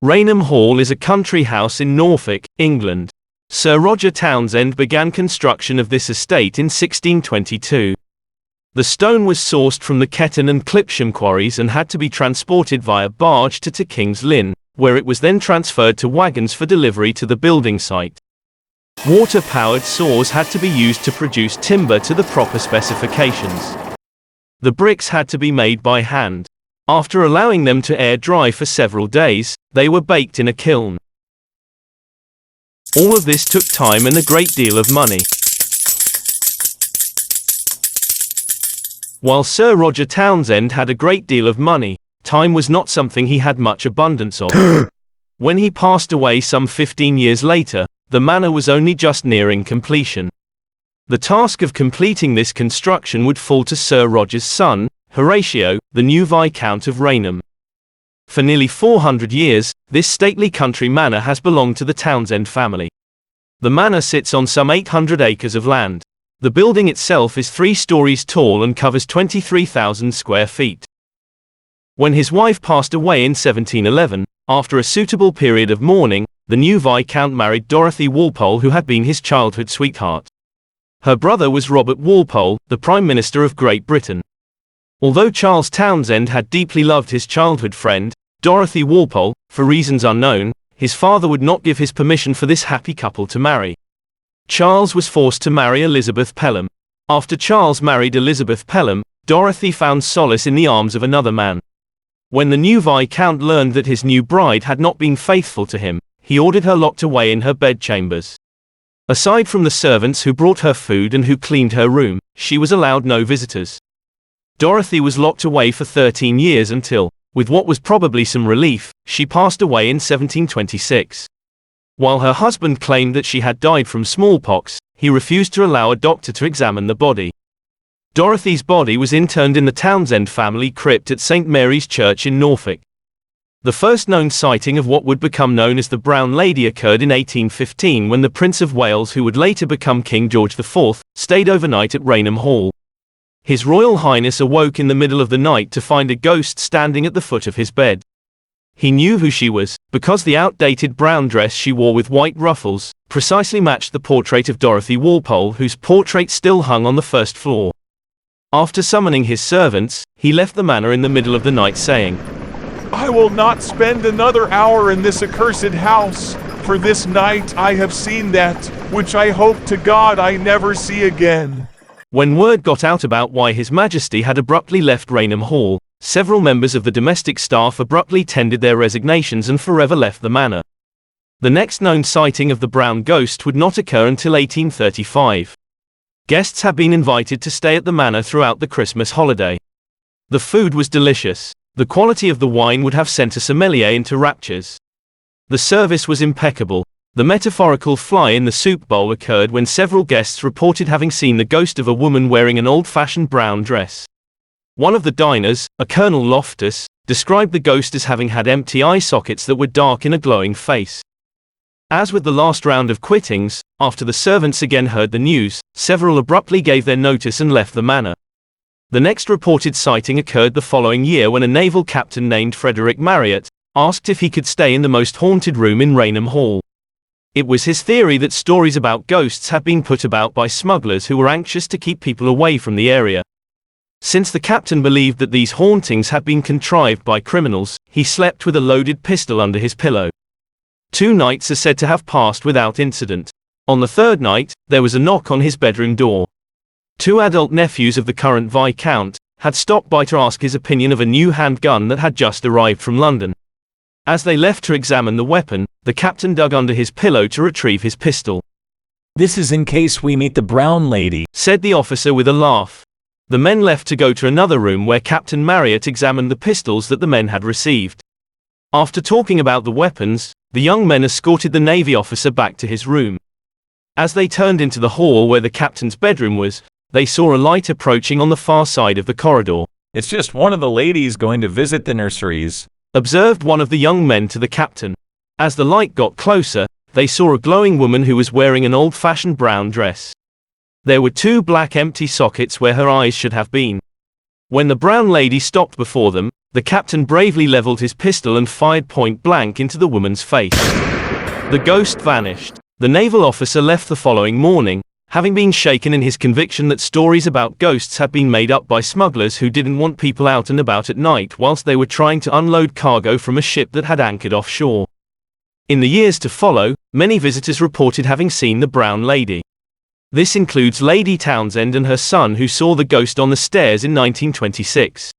Raynham Hall is a country house in Norfolk, England. Sir Roger Townshend began construction of this estate in 1622. The stone was sourced from the Ketton and Clipsham quarries and had to be transported via barge to King's Lynn, where it was then transferred to wagons for delivery to the building site. Water-powered saws had to be used to produce timber to the proper specifications. The bricks had to be made by hand. After allowing them to air dry for several days, they were baked in a kiln. All of this took time and a great deal of money. While Sir Roger Townshend had a great deal of money, time was not something he had much abundance of. When he passed away some 15 years later, the manor was only just nearing completion. The task of completing this construction would fall to Sir Roger's son, Horatio, the new Viscount of Raynham. For nearly 400 years, this stately country manor has belonged to the Townshend family. The manor sits on some 800 acres of land. The building itself is 3 stories tall and covers 23,000 square feet. When his wife passed away in 1711, after a suitable period of mourning, the new Viscount married Dorothy Walpole, who had been his childhood sweetheart. Her brother was Robert Walpole, the Prime Minister of Great Britain. Although Charles Townshend had deeply loved his childhood friend, Dorothy Walpole, for reasons unknown, his father would not give his permission for this happy couple to marry. Charles was forced to marry Elizabeth Pelham. After Charles married Elizabeth Pelham, Dorothy found solace in the arms of another man. When the new Viscount learned that his new bride had not been faithful to him, he ordered her locked away in her bedchambers. Aside from the servants who brought her food and who cleaned her room, she was allowed no visitors. Dorothy was locked away for 13 years until, with what was probably some relief, she passed away in 1726. While her husband claimed that she had died from smallpox, he refused to allow a doctor to examine the body. Dorothy's body was interned in the Townshend family crypt at St. Mary's Church in Norfolk. The first known sighting of what would become known as the Brown Lady occurred in 1815 when the Prince of Wales, who would later become King George IV, stayed overnight at Raynham Hall. His Royal Highness awoke in the middle of the night to find a ghost standing at the foot of his bed. He knew who she was, because the outdated brown dress she wore with white ruffles precisely matched the portrait of Dorothy Walpole, whose portrait still hung on the first floor. After summoning his servants, he left the manor in the middle of the night saying, "I will not spend another hour in this accursed house, for this night I have seen that, which I hope to God I never see again." When word got out about why His Majesty had abruptly left Raynham Hall, several members of the domestic staff abruptly tendered their resignations and forever left the manor. The next known sighting of the brown ghost would not occur until 1835. Guests had been invited to stay at the manor throughout the Christmas holiday. The food was delicious. The quality of the wine would have sent a sommelier into raptures. The service was impeccable. The metaphorical fly in the soup bowl occurred when several guests reported having seen the ghost of a woman wearing an old-fashioned brown dress. One of the diners, a Colonel Loftus, described the ghost as having had empty eye sockets that were dark in a glowing face. As with the last round of quittings, after the servants again heard the news, several abruptly gave their notice and left the manor. The next reported sighting occurred the following year when a naval captain named Frederick Marriott asked if he could stay in the most haunted room in Raynham Hall. It was his theory that stories about ghosts had been put about by smugglers who were anxious to keep people away from the area. Since the captain believed that these hauntings had been contrived by criminals, he slept with a loaded pistol under his pillow. 2 nights are said to have passed without incident. On the 3rd night, there was a knock on his bedroom door. 2 adult nephews of the current Viscount had stopped by to ask his opinion of a new handgun that had just arrived from London. As they left to examine the weapon, the captain dug under his pillow to retrieve his pistol. "This is in case we meet the brown lady," said the officer with a laugh. The men left to go to another room where Captain Marriott examined the pistols that the men had received. After talking about the weapons, the young men escorted the Navy officer back to his room. As they turned into the hall where the captain's bedroom was, they saw a light approaching on the far side of the corridor. "It's just one of the ladies going to visit the nurseries," observed one of the young men to the captain. As the light got closer, they saw a glowing woman who was wearing an old-fashioned brown dress. There were 2 black empty sockets where her eyes should have been. When the brown lady stopped before them, the captain bravely leveled his pistol and fired point blank into the woman's face. The ghost vanished. The naval officer left the following morning, having been shaken in his conviction that stories about ghosts had been made up by smugglers who didn't want people out and about at night whilst they were trying to unload cargo from a ship that had anchored offshore. In the years to follow, many visitors reported having seen the brown lady. This includes Lady Townsend and her son, who saw the ghost on the stairs in 1926.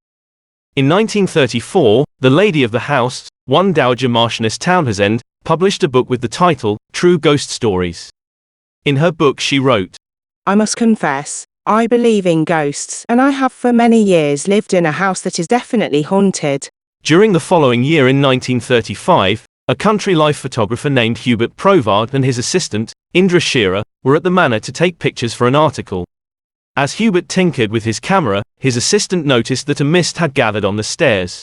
In 1934, the lady of the house, one Dowager Marchioness Townsend, published a book with the title, True Ghost Stories. In her book she wrote, I must confess, I believe in ghosts, and I have for many years lived in a house that is definitely haunted. During the following year in 1935, a country life photographer named Hubert Provard and his assistant, Indra Shearer, were at the manor to take pictures for an article. As Hubert tinkered with his camera, his assistant noticed that a mist had gathered on the stairs.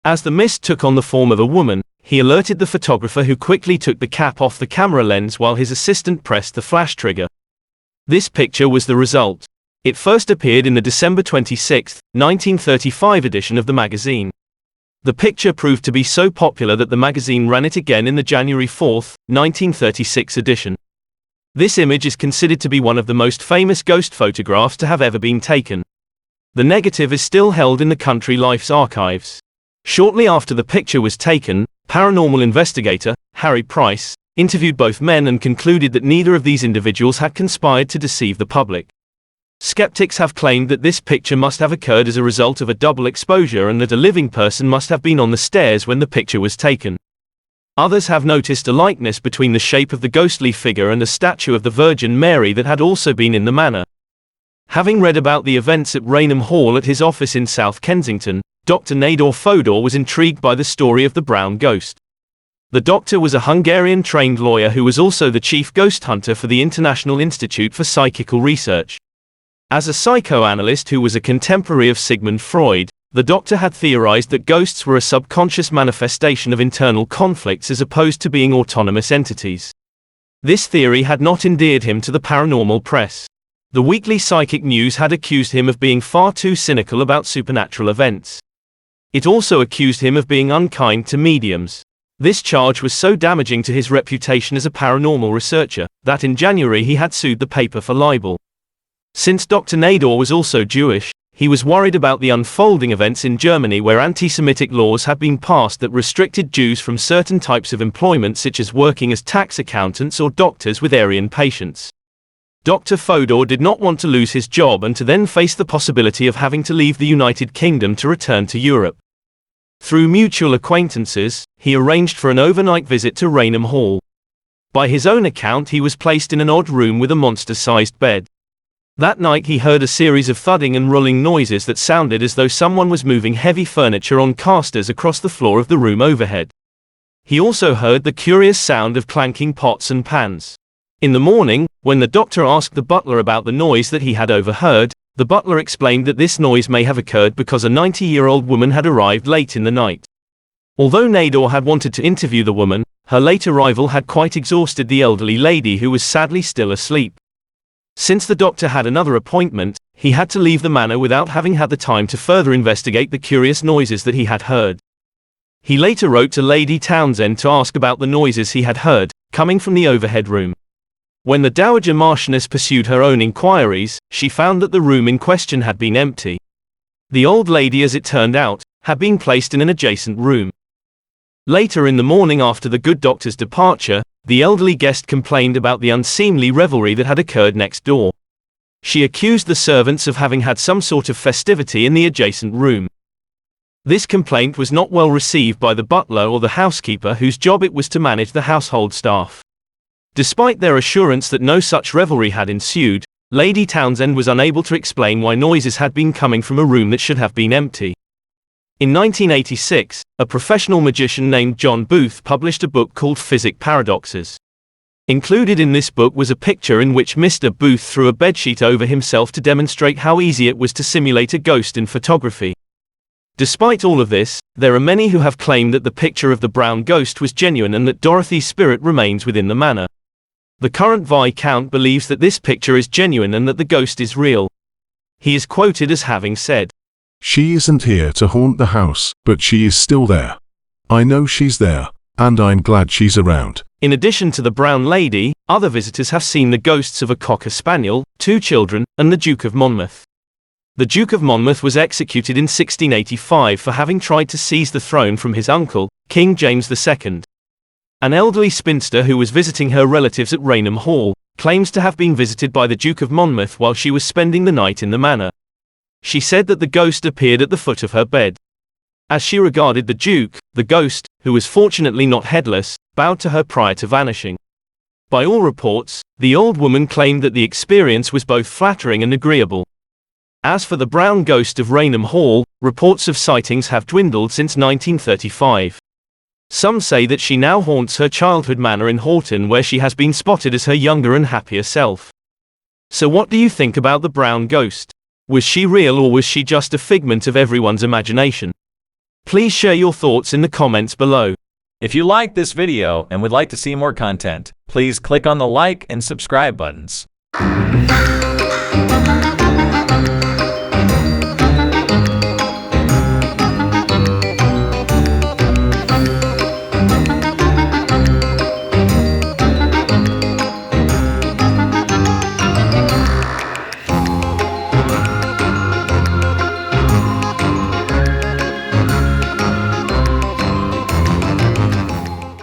As the mist took on the form of a woman, he alerted the photographer, who quickly took the cap off the camera lens while his assistant pressed the flash trigger. This picture was the result. It first appeared in the December 26, 1935 edition of the magazine. The picture proved to be so popular that the magazine ran it again in the January 4, 1936 edition. This image is considered to be one of the most famous ghost photographs to have ever been taken. The negative is still held in the Country Life's archives. Shortly after the picture was taken, paranormal investigator, Harry Price, interviewed both men and concluded that neither of these individuals had conspired to deceive the public. Skeptics have claimed that this picture must have occurred as a result of a double exposure and that a living person must have been on the stairs when the picture was taken. Others have noticed a likeness between the shape of the ghostly figure and a statue of the Virgin Mary that had also been in the manor. Having read about the events at Raynham Hall at his office in South Kensington, Dr. Nador Fodor was intrigued by the story of the brown ghost. The doctor was a Hungarian-trained lawyer who was also the chief ghost hunter for the International Institute for Psychical Research. As a psychoanalyst who was a contemporary of Sigmund Freud, the doctor had theorized that ghosts were a subconscious manifestation of internal conflicts as opposed to being autonomous entities. This theory had not endeared him to the paranormal press. The Weekly Psychic News had accused him of being far too cynical about supernatural events. It also accused him of being unkind to mediums. This charge was so damaging to his reputation as a paranormal researcher, that in January he had sued the paper for libel. Since Dr. Nador was also Jewish, he was worried about the unfolding events in Germany, where anti-Semitic laws had been passed that restricted Jews from certain types of employment, such as working as tax accountants or doctors with Aryan patients. Dr. Fodor did not want to lose his job and to then face the possibility of having to leave the United Kingdom to return to Europe. Through mutual acquaintances, he arranged for an overnight visit to Raynham Hall. By his own account, he was placed in an odd room with a monster-sized bed. That night he heard a series of thudding and rolling noises that sounded as though someone was moving heavy furniture on casters across the floor of the room overhead. He also heard the curious sound of clanking pots and pans. In the morning, when the doctor asked the butler about the noise that he had overheard, the butler explained that this noise may have occurred because a 90-year-old woman had arrived late in the night. Although Nador had wanted to interview the woman, her late arrival had quite exhausted the elderly lady, who was sadly still asleep. Since the doctor had another appointment, he had to leave the manor without having had the time to further investigate the curious noises that he had heard. He later wrote to Lady Townsend to ask about the noises he had heard, coming from the overhead room. When the Dowager Marchioness pursued her own inquiries, she found that the room in question had been empty. The old lady, as it turned out, had been placed in an adjacent room. Later in the morning, after the good doctor's departure, the elderly guest complained about the unseemly revelry that had occurred next door. She accused the servants of having had some sort of festivity in the adjacent room. This complaint was not well received by the butler or the housekeeper, whose job it was to manage the household staff. Despite their assurance that no such revelry had ensued, Lady Townsend was unable to explain why noises had been coming from a room that should have been empty. In 1986, a professional magician named John Booth published a book called Physic Paradoxes. Included in this book was a picture in which Mr. Booth threw a bedsheet over himself to demonstrate how easy it was to simulate a ghost in photography. Despite all of this, there are many who have claimed that the picture of the brown ghost was genuine and that Dorothy's spirit remains within the manor. The current Viscount believes that this picture is genuine and that the ghost is real. He is quoted as having said, She isn't here to haunt the house, but she is still there. I know she's there, and I'm glad she's around. In addition to the brown lady, other visitors have seen the ghosts of a cocker spaniel, 2 children, and the Duke of Monmouth. The Duke of Monmouth was executed in 1685 for having tried to seize the throne from his uncle, King James II. An elderly spinster who was visiting her relatives at Raynham Hall claims to have been visited by the Duke of Monmouth while she was spending the night in the manor. She said that the ghost appeared at the foot of her bed. As she regarded the Duke, the ghost, who was fortunately not headless, bowed to her prior to vanishing. By all reports, the old woman claimed that the experience was both flattering and agreeable. As for the brown ghost of Raynham Hall, reports of sightings have dwindled since 1935. Some say that she now haunts her childhood manor in Horton, where she has been spotted as her younger and happier self. So what do you think about the brown ghost? Was she real, or was she just a figment of everyone's imagination? Please share your thoughts in the comments below. If you liked this video and would like to see more content, please click on the like and subscribe buttons.